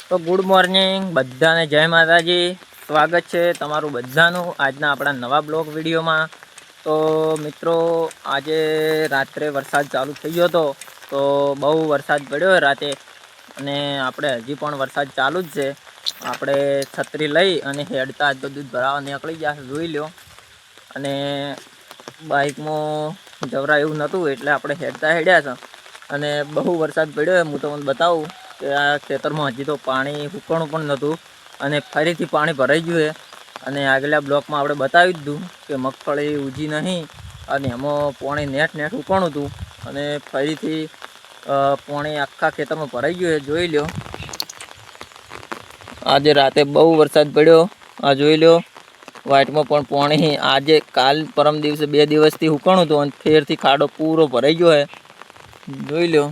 તો good morning બધાને, જય માતાજી। સ્વાગત છે તમારું બધાનું આજના આપણા નવા બ્લોગ વિડીયોમાં। તો મિત્રો, આજે રાત્રે વરસાદ ચાલુ થઈ ગયો હતો, તો બહુ વરસાદ પડ્યો રાતે, અને આપણે હજી પણ વરસાદ ચાલુ જ છે। આપણે છત્રી લઈ અને હેડતા જ તો દૂધ ભરાવા નીકળી ગયા, જોઈ લ્યો। અને બાઇકમાં જવરા એવું નહોતું એટલે આપણે હેડતા હેડ્યા છે। અને બહુ વરસાદ પડ્યો, હું તમને બતાવું કે આ ખેતરમાં હજી તો પાણી સુકણું પણ નહોતું, અને ફરીથી પાણી ભરાઈ ગયું છે। અને આગલા બ્લોકમાં આપણે બતાવી દીધું કે મગફળી ઉજી નહીં, અને એમાં પાણી નેટ ઉકણું હતું, અને ફરીથી પાણી આખા ખેતરમાં ભરાઈ ગયું છે, જોઈ લો। આજે રાતે બહુ વરસાદ પડ્યો, આ જોઈ લો। વાઇટમાં પણ પાણી આજે કાલ પરમ દિવસે 2 દિવસથી ઉકણું હતું, અને ફેરથી ખાડો પૂરો ભરાઈ ગયો છે, જોઈ લો।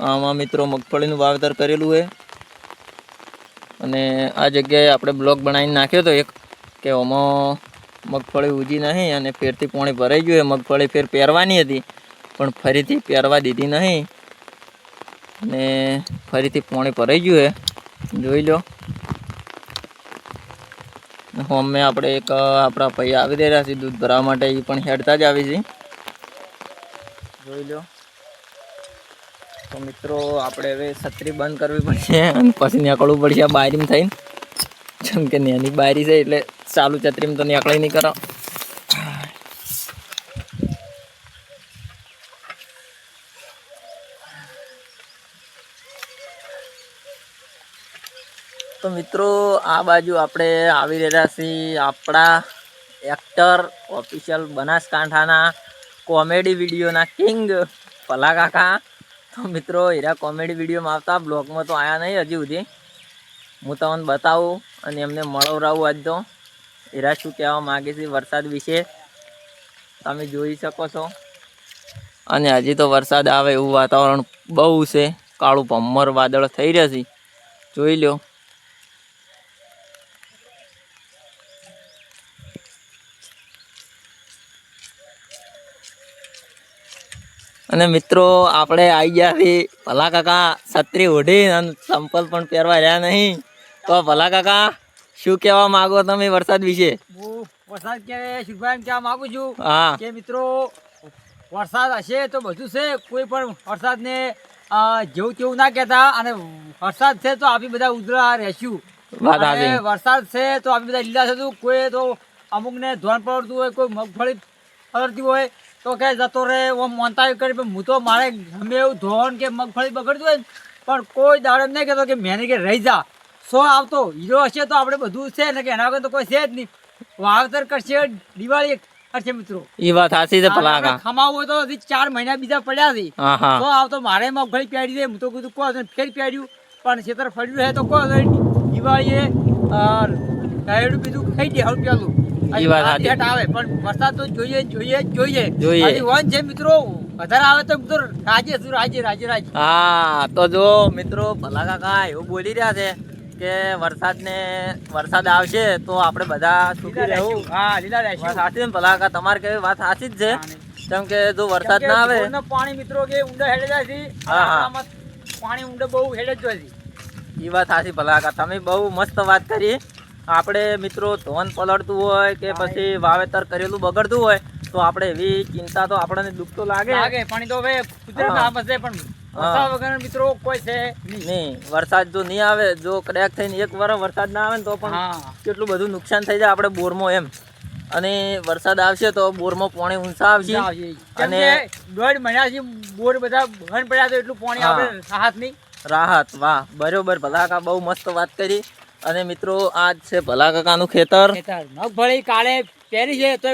આમાં મિત્રો મગફળીનું વાવેતર કરેલું છે, અને આ જગ્યાએ આપણે બ્લોક બનાવીને નાખ્યો હતો એક, કે આમાં મગફળી ઉજી નહીં અને ફેરથી પાણી ભરાઈ ગયું છે। મગફળી ફેર પહેરવાની હતી પણ ફરીથી પહેરવા દીધી નહીં, અને ફરીથી પાણી ભરાઈ ગયું છે, જોઈ લો। અમે આપણે એક આપણા ભાઈ આવી રહ્યા છીએ દૂધ ભરવા માટે, એ પણ હેડતા જ આવી છે, જોઈ લો। તો મિત્રો, આપણે હવે છત્રી બંધ કરવી પડશે અને પછી નીકળવું પડશે આ બારીમાં થઈને, જેમ કે નાની બારી છે એટલે ચાલુ છત્રીમાં તો નીકળી નહીં કરો। તો મિત્રો, આ બાજુ આપણે આવી રહ્યા છીએ આપણા એક્ટર ઓફિશિયલ બનાસકાંઠાના કોમેડી વિડીયોના કિંગ ભલા કાકા। તો મિત્રો, એરા કોમેડી વિડીયોમાં આવતા, બ્લોગમાં તો આવ્યા નહીં હજી સુધી। હું તમને બતાવું અને એમને મળવરાવું આજ તો, એરા શું કહેવા માગે છે વરસાદ વિશે તમે જોઈ શકો છો। અને હજી તો વરસાદ આવે એવું વાતાવરણ બહુ છે, કાળું ભમ્મર વાદળ થઈ રહ્યા છે, જોઈ લો। અને મિત્રો, આપણે આવી ગયા છીએ ભલા કાકા છત્રી ઓઢી અને ચંપલ પણ પહેરવા રહ્યા નહીં। તો ભલા કાકા, શું કહેવા માંગો તમે વરસાદ વિશે? હું વરસાદ કે શીખવા એમ કહેવા માંગુ છું હા કે મિત્રો, વરસાદ હશે તો બધું છે, કોઈ પણ વરસાદને જેવું તેવું ના કહેતા। અને વરસાદ છે તો આપણે બધા ઉજળા રહેશું, અને વરસાદ છે તો આપણે બધા લીલા થતું। કોઈ તો અમુકને ધોન પડતું હોય, કોઈ મગફળી પડતી હોય તો કે જતો રહે, ઓમ મોનતા કરી, પણ હું તો મારે ગમે એવું ધોન કે મગફળી બગડતું હોય પણ કોઈ દાડે નહીં કહેતો કે મેને કે રહી જા, સો આવતો હીરો હશે તો આપણે બધું છે ને, કે એના વગર તો કોઈ છે જ નહીં। વાવેતર કરશે, દિવાળી કરશે મિત્રો, એ વાત સાચી છે ભલા કાકા। ખમાવું હોય તો હજી 4 મહિના બીજા પડ્યા છે, તો આવતો મારે મગફળી પહેરી દે, હું તો કીધું કોઈ ફેર પહેર્યું, પણ ખેતર ફર્યું છે તો કોઈ દિવાળીએ ડાયડું બીજું ખાઈ દે હવે પેલું આવે, પણ વરસાદ તો જોઈએ વન છે મિત્રો। વધારે આવે તો રાજે। હા, તો જો મિત્રો, ભલા કાકા એવું બોલી રહ્યા છે કે વરસાદ આવશે તો આપણે બધા સુખી રહેવું। હા, લીલા રહેશું। સાચી ને ભલા કાકા, તમારે કેવી વાત સાચી જ છે, કેમ કે જો વરસાદ ના આવે પાણી મિત્રો કે ઊંડા હેડે જાય છે, પાણી ઊંડે બહુ હેડે જ જાય છે। એ વાત સાચી ભલા કાકા, તમે બહુ મસ્ત વાત કરી। આપણે મિત્રો ધોન પલળતું હોય કે પછી વાવેતર કરેલું બગડતું હોય તો આપણે એવી ચિંતા તો આપણને દુઃખ તો લાગે, પણ તો હવે કુદરતના આફત છે, પણ વરસાદ વગર મિત્રો કોઈ છે નહીં। વરસાદ જો નહીં આવે, જો કદાચ થઈને 1 વર્ષ વરસાદ ના આવે ને તો પણ કેટલું બધું નુકસાન થઈ જાય આપણે બોરમાં એમ। અને વરસાદ આવશે તો બોરમાં પાણી ઊંચા આવશે, અને 1.5 મહિનાથી બોર બધા બંધ પડ્યા તો એટલું પાણી આપણે રાહત। વાહ, બરોબર ભલા કાકા, બહુ મસ્ત વાત કરી। અને મિત્રો, આજ છે ભલા કાકાનું ખેતર, મગફળી કાલે પહેરી છે તો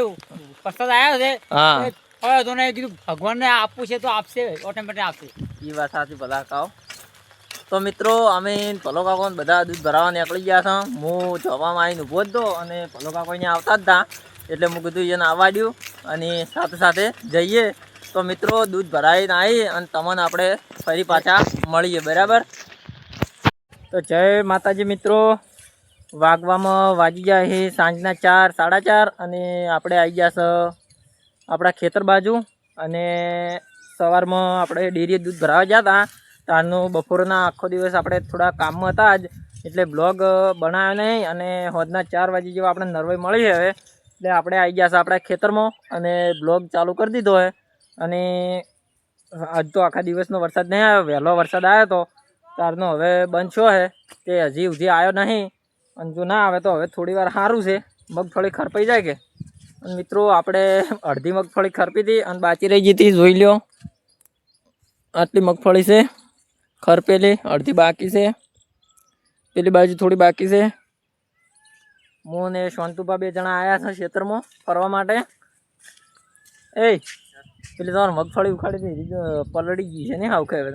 વરસાદ આવ્યો છે, તો કીધું ભગવાનને આપવું છે તો આપશે, ઓટોમેટિક આપશે। એ વાત સાચી ભલા કાકા। તો મિત્રો, અમે ભલો કાકો બધા દૂધ ભરાવા નીકળી ગયા હતા। હું જવામાં આવીને ઊભો જ હતો, અને ભલો કાકો અહીંયા આવતા જ હતા, એટલે હું કીધું એને આવવા દઉં અને સાથે સાથે જઈએ। તો મિત્રો, દૂધ ભરાઈને આવી અને તમને આપણે ફરી પાછા મળીએ, બરાબર? તો જય માતાજી મિત્રો, વાગવામાં વાગી ગયા છે સાંજના 4, 4:30, અને આપણે આવી ગયા છે આપણા ખેતર બાજુ। અને સવારમાં આપણે ડેરીએ દૂધ ભરાવા ગયા હતા, ત્યારનું બપોરના આખો દિવસ આપણે થોડા કામમાં હતા જ, એટલે બ્લોગ બનાવ્યો નહીં અને હોદના 4 વાગે જેવા આપણે નરવાઈ મળી છે હવે એટલે આપણે આવી ગયા છે આપણા ખેતરમાં અને બ્લોગ ચાલુ કરી દીધો છે અને આજ તો આખા દિવસનો વરસાદ નહીં આવ્યો, વહેલો વરસાદ આવ્યો તો તારનો હવે બંધ થયો છે તે હજી સુધી આવ્યો નહીં અને જો ના આવે તો હવે થોડી વાર સારું છે, મગફળી ખરપાઈ જાય કે. અને મિત્રો આપણે અડધી મગફળી ખરપી હતી અને બાકી રહી ગઈ હતી, જોઈ લો આટલી મગફળી છે ખરપેલી, અડધી બાકી છે, પેલી બાજુ થોડી બાકી છે. હું ને શાંતુભા 2 જણા આવ્યા છે ખેતરમાં ફરવા માટે. એ પેલી તમારે મગફળી ઉખાડી હતી પલળી ગઈ છે ને હાવખે હવે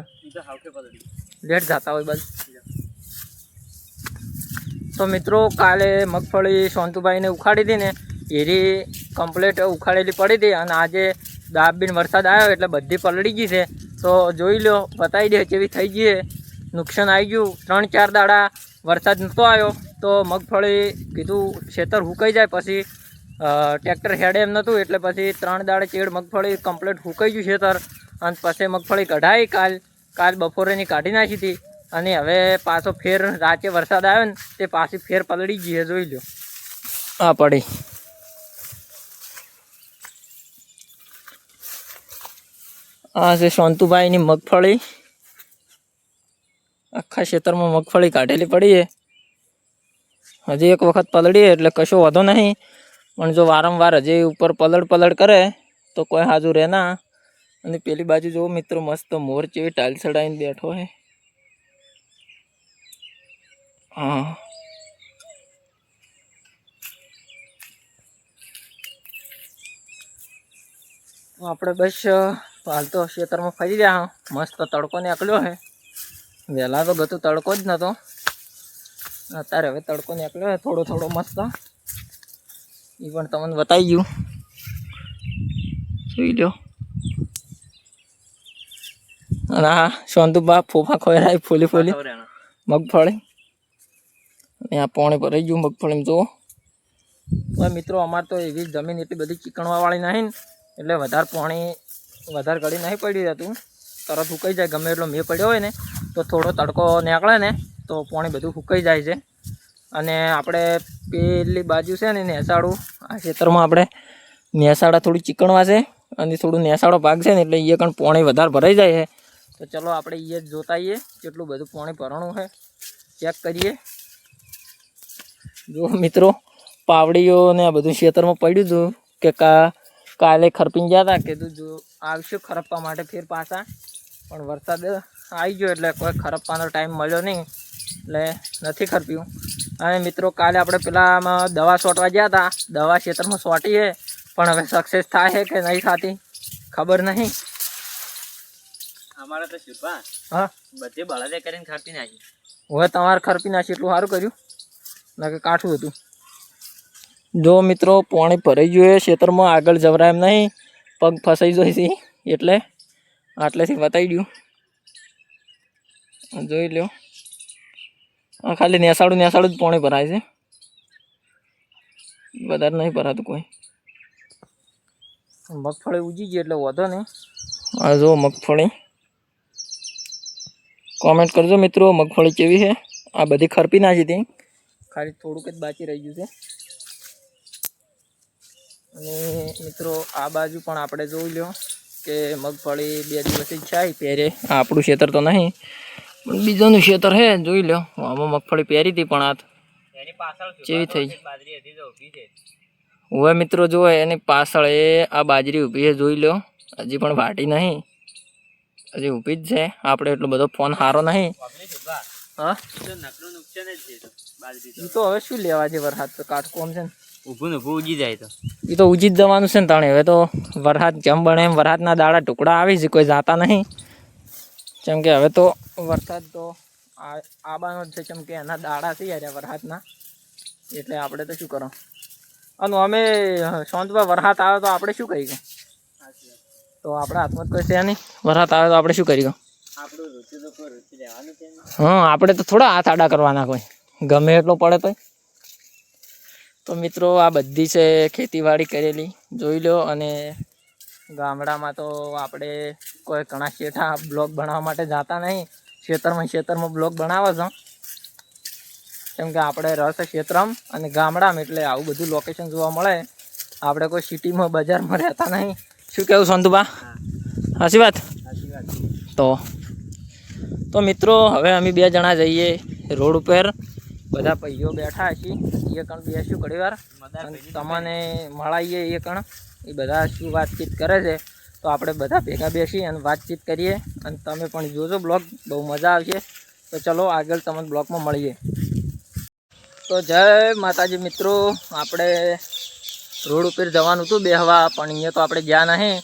લેટ જતા હોય બસ. તો મિત્રો કાલે મગફળી શાંતુભાઈને ઉખાડી હતી ને એરી કમ્પ્લીટ ઉખાડેલી પડી હતી અને આજે દાબીને વરસાદ આવ્યો એટલે બધી પલળી ગઈ છે. તો જોઈ લો, બતાવી દે કેવી થઈ ગઈ, નુકસાન આવી ગયું. 3-4 દાડા વરસાદ નહોતો આવ્યો તો મગફળી કીધું ખેતર હુકાઈ જાય પછી ટ્રેક્ટર હેડે એમ નહોતું એટલે પછી 3 દાડે ચેડ મગફળી કમ્પ્લીટ હુકાઈ ગયું ખેતર અને પછી મગફળી કઢાઈ કાલ બપોરેની કાઢી નાખી હતી અને હવે પાછો ફેર રાતે વરસાદ આવ્યો ને તે પાછી ફેર પલળી ગઈ છે, જોઈ લો આ પડી. આ છે શાંતુભાઈની મગફળી, આખા ખેતરમાં મગફળી કાઢેલી પડી છે. હજી એક વખત પલળી એટલે કશો વાંધો નહીં, પણ જો વારંવાર હજી ઉપર પલળ કરે તો કોઈ હાજુ રહે ના. અને પેલી બાજુ જો મિત્રો મસ્ત મોર જેવી ટાઇલ ચડાવીને બેઠો છે. હા આપણે બસ હાલ તો ખેતરમાં ફરી રહ્યા. મસ્ત તડકો નીકળ્યો છે, વહેલા તો ગતું તડકો જ નહોતો, અત્યારે હવે તડકો નીકળ્યો છે થોડો મસ્ત. એ પણ તમને બતાવી ગયું, જોઈ લો. અને હા શાંતુભા ફોફા ખોરાય ફોલી મગફળી અને આ પાણી ભરાઈ ગયું મગફળીમાં જુઓ. મિત્રો અમારે તો એવી જમીન એટલી બધી ચીકણવાવાળી નહીં એટલે વધારે ઘડી નહીં પડી રહેતું, તરત સુકાઈ જાય. ગમે એટલો મેં પડ્યો હોય ને તો થોડો તડકો નીકળે ને તો પાણી બધું સુકાઈ જાય છે. અને આપણે પેલી બાજુ છે ને નેસાડું, આ ખેતરમાં આપણે નેસાડા થોડી ચીકણવા છે અને થોડું નેસાડો ભાગ છે ને એટલે એ પણ પાણી વધારે ભરાઈ જાય છે. તો ચલો આપણે એ જ જોતા આવીએ કેટલું બધું પાણી ભરણું છે, ચેક કરીએ. જો મિત્રો પાવડીઓ ને આ બધું ખેતરમાં પડ્યું હતું કે કાલે ખરપીને ગયા હતા, કીધું જો આવશે ખરપવા માટે ફેર પાછા, પણ વરસાદ આવી ગયો એટલે કોઈ ખરપવાનો ટાઈમ મળ્યો નહીં એટલે નથી ખરપ્યું. અને મિત્રો કાલે આપણે પેલામાં દવા છોટવા ગયા હતા, દવા ખેતરમાં છોટી છે પણ હવે સક્સેસ થાય છે કે નહીં થતી ખબર નહીં. અમારે તો શુભા હા બધી બળદે કરીને ખરપી નાખી. હવે તમારે ખરપી નાખી એટલું સારું કર્યું, ના કે કાઠું હતું. જો મિત્રો પાણી ભરાઈ ગયું છે ખેતરમાં, આગળ જવરાય એમ નહીં, પગ ફસાઈ જાય છે એટલે આટલેથી બતાવી દઉં. જોઈ લો, ખાલી નેસાડું જ પાણી ભરાય છે, વધારે નહીં ભરાતું કોઈ. મગફળી ઉજી ગઈ એટલે વધો નહીં. આ જો મગફળી, કોમેન્ટ કરજો મિત્રો મગફળી કેવી છે. આ બધી ખરપી નાખી હતી, ખાલી થોડુંક જ બાકી રહી ગયું છે. અને મિત્રો આ બાજુ પણ આપણે જોઈ લો કે મગફળી 2 દિવસથી છાઈ પહેરે. આપણું ખેતર તો નહીં પણ બીજાનું ખેતર છે, જોઈ લો. આમાં મગફળી પહેરી હતી પણ આ કેવી થઈ હવે મિત્રો જો એની પાછળ આ બાજરી ઊભી છે, જોઈ લો. હજી પણ વાટી નહીં, હજી ઊભી જ છે. આપણે એટલો બધો ફોન સારો નહીં. હા એ તો હવે શું લેવા છે, વરસાદ તો કાટકોમ છે ને, ઊભું ઉગી જાય તો એ તો ઉજી જ જવાનું છે ને તાણે. હવે તો વરસાદ જેમ બને એમ વરસાદના દાડા ટુકડા આવી છે, કોઈ જાતા નહીં. જેમ કે હવે તો વરસાદ તો આવવાનો જ છે, કેમ કે એના દાડા છે યાર વરસાદના, એટલે આપણે તો શું કરો. અને અમે શાંતભાઈ વરસાદ આવે તો આપણે શું કરી ગયું, તો આપણા હાથમાં કોઈ છે નહીં. વરસાદ આવે તો આપણે શું કરી ગયું. હા આપણે તો થોડા હાથ આડા કરવાના, કોઈ ગમે એટલો પડે તોય. તો મિત્રો આ બધી છે ખેતીવાડી કરેલી, જોઈ લો. અને ગામડામાં તો આપણે કોઈ ઘણા શેઠા બ્લોગ બનાવવા માટે જતા નહીં, ખેતરમાં બ્લોગ બનાવે છે. કેમ કે આપણે રસ ક્ષેત્રમ અને ગામડામાં એટલે આવું બધું લોકેશન જોવા મળે. આપણે કોઈ સિટીમાં બજારમાં રહેતા નહીં. શું કહેવું સંતુભા? સાચી વાત. તો મિત્રો હવે અમે 2 જણા જઈએ રોડ ઉપર. બધા ભાઈઓ બેઠા છીએ. એ કણ બેસ્યું ઘણી વાર તમને મળાઈએ. એ કણ એ બધા શું વાતચીત કરે છે તો આપણે બધા ભેગા બેસી અને વાતચીત કરીએ. અને તમે પણ જોજો બ્લોગ, બહુ મજા આવશે. તો ચલો આગળ તમને બ્લોગમાં મળીએ. તો જય માતાજી મિત્રો, આપણે રોડ ઉપર જવાનું હતું બેહવા, પણ અહીંયા તો આપણે ગયા નહીં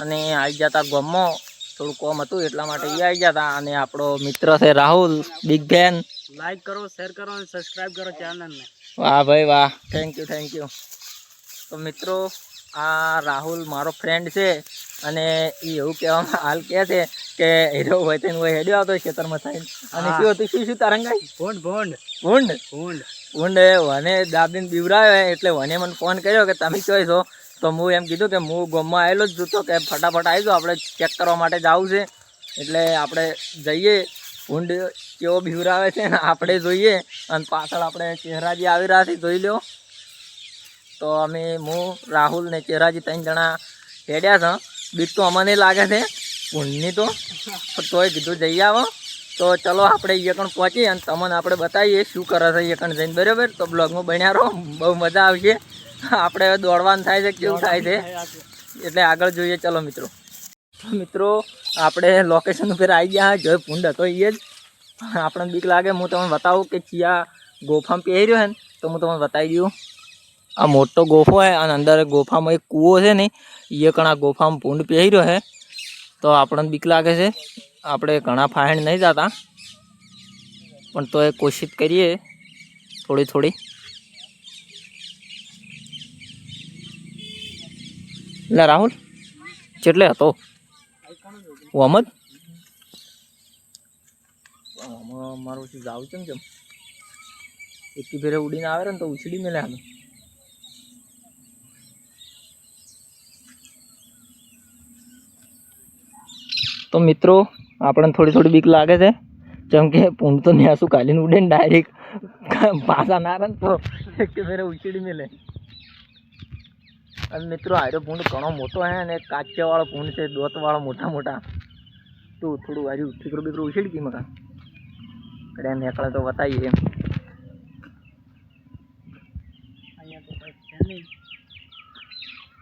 અને આવી જતા ગામમાં થોડું કોમ હતું એટલા માટે અહીંયા આવી જતા. અને આપણો મિત્ર છે રાહુલ, બિગ ફેન. લાઈક કરો, શેર કરો અને સબસ્ક્રાઇબ કરો ચેનલને. વાહ ભાઈ વાહ, થેન્ક યુ. તો મિત્રો આ રાહુલ મારો ફ્રેન્ડ છે અને એ એવું કહેવામાં હાલ કહે છે કે હીરો હોય તેને હોય હેડ્યો આવતો ખેતરમાં થઈને. અને શું હતું, શું તારંગાઈ ભૂંડ વને દાબીને બીવરાયો એટલે વને મને ફોન કર્યો કે તમે કયો છો. તો હું એમ કીધું કે હું ગામમાં આવેલો જ છું, કે ફટાફટ આવી જાઓ, આપણે ચેક કરવા માટે જવું છે. એટલે આપણે જઈએ, ભૂંડ કેવો બીવરાવે છે ને આપણે જોઈએ. અને પાછળ આપણે ચહેરાજી આવી રહ્યા છે, જોઈ લો. તો હું રાહુલ ને ચહેરાજી 3 જણા હેડ્યા છે. બીક તો અમને લાગે છે ભૂંડની, તોય કીધું જઈ આવો. તો ચલો આપણે એ કણ પહોંચીએ અને તમને આપણે બતાવીએ શું કરે છે એ કણ જઈને. બરાબર, તો બ્લોગમાં બન્યા રહો, બહુ મજા આવશે. આપણે દોડવાનું થાય છે, કેવું થાય છે એટલે આગળ જોઈએ. ચલો મિત્રો આપણે લોકેશન ઉપર આવી ગયા. જો ભૂંડ હતો એ જ. આપણને બીક લાગે. હું તમને બતાવું કે ચિયા ગોફામાં પહેરી રહ્યો હે ને, તો હું તમને બતાવી દઉં. આ મોટો ગોફો હે અને અંદર ગોફામાં એક કૂવો છે ને, એ કણ આ ગોફામાં ભૂંડ પહેરી રહ્યો હે. તો આપણને બીક લાગે છે. આપણે ઘણા ફાયણ નહીં જતા, પણ તો એ કોશિશ કરીએ થોડી. એટલે રાહુલ કેટલે હતો ઓમદ? મારું શું જાવું કેમ એટલી ફેરે ઉડીને આવે ને તો ઉછળી મેલે આને. તો મિત્રો આપણને થોડી બીક લાગે છે, જેમ કે પૂંડ તો ન્યાસું કાઢીને ઉડે ને ડાયરેક્ટ પાછા ના રહે તો એક ફેરે ઉછળી મેલે. અને મિત્રો આયરો ભૂંડ ઘણો મોટો હે અને કાચિયાવાળો ભૂંડ છે, દોતવાળો મોટા. તો થોડું આજુ ઠીકરું ઉછળી ગઈ મકા કડે નીકળે તો બતાવીએ એમ.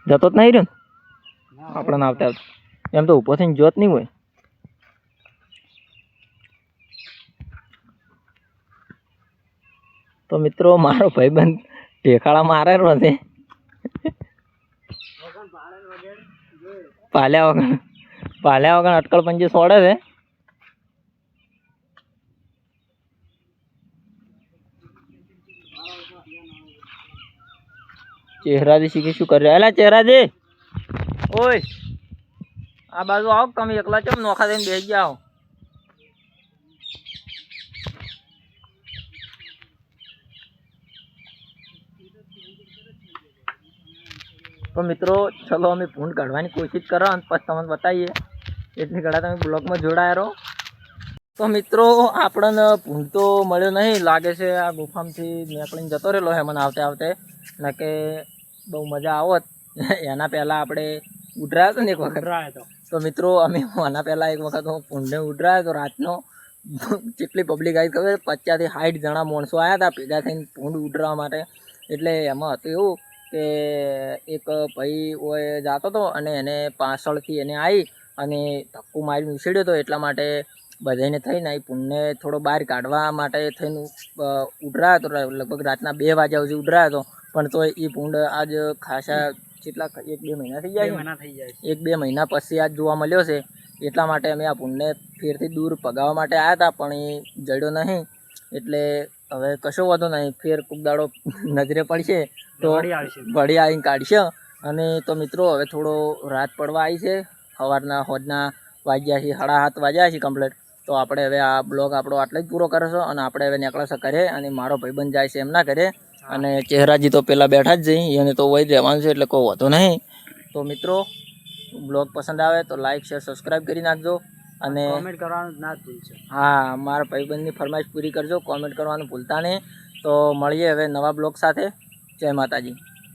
જતો જ નહીં રહ્યો આપણને આવતા એમ તો ઊભો થઈને જોત નહીં હોય. તો મિત્રો મારો ભાઈબંધ ઢેખાડા મારે રહ્યો છે પાલ્યા વગર અટકળ પંજી છોડે છે. ચહેરાજી શીખી શું કરી રહ્યા? ચહેરાજી ઓય આ બાજુ આવો, તમે એકલા ચમ નોખા થઈને બેસી જાઓ. તો મિત્રો ચલો અમે ભૂંડ કાઢવાની કોશિશ કરો અને પછી તમને બતાવીએ. એટલી ઘડા તમે બ્લોગમાં જોડાયા રહો. તો મિત્રો આપણને ભૂંડ તો મળ્યો નહીં લાગે છે. આ ગુફામાંથી નીકળીને જતો રહેલો હે મને આવતે ના કે બહુ મજા આવત. એના પહેલાં આપણે ઉડરાયો હતો ને એક વખત. તો મિત્રો અમે આના પહેલાં એક વખત હું ભૂંડને ઉડરાયો તો રાતનો. કેટલી પબ્લિક આવી ખબર? 50 થી 60 જણા માણસો આવ્યા હતા ભેગા થઈને ભૂંડ ઉડરાવા માટે. એટલે એમાં હતું એવું કે એક ભાઈ ઓય જતો હતો અને એને પાછળથી એને આવી અને ધક્કું મારીને ઉછળ્યો હતો. એટલા માટે બધાને થઈને એ ભૂંડને થોડો બહાર કાઢવા માટે થઈને ઉડરાયો હતો. લગભગ રાતના 2 વાગ્યા સુધી ઉડરાયો હતો. પણ તો એ ભૂંડ આજ ખાસા કેટલા 1-2 મહિના થઈ જાય, 1-2 મહિના પછી આજ જોવા મળ્યો છે. એટલા માટે અમે આ ભૂંડને ફેરથી દૂર ભગાવવા માટે આવ્યા હતા, પણ એ જડ્યો નહીં. એટલે હવે કશો વાંધો નહીં, ફેર કોક દાડો નજરે પડશે તો વળી આવીને કાઢશે. અને તો મિત્રો હવે થોડો રાત પડવા આવી છે. સવારના હોજના વાગ્યા છે 7:30 વાગ્યા છે કમ્પ્લીટ. તો આપણે હવે આ બ્લોગ આપણો આટલે જ પૂરો કરીશું અને આપણે હવે નીકળશે ઘરે. અને મારો ભાઈબંધ જાય છે એમના ઘરે અને ચહેરાજી તો પેલા બેઠા જ જઈ, એને તો વહી રહેવાનું છે એટલે કોઈ વાંધો નહીં. તો મિત્રો બ્લોગ પસંદ આવે તો લાઈક શેર સબસ્ક્રાઈબ કરી નાખજો અને કોમેન્ટ કરવાનું ના ભૂલશો. હા, મારા ભાઈબંધની ફરમાઈશ પૂરી કરજો, કોમેન્ટ કરવાનું ભૂલતા નહીં. તો મળીએ હવે નવા બ્લોગ સાથે. જય માતાજી.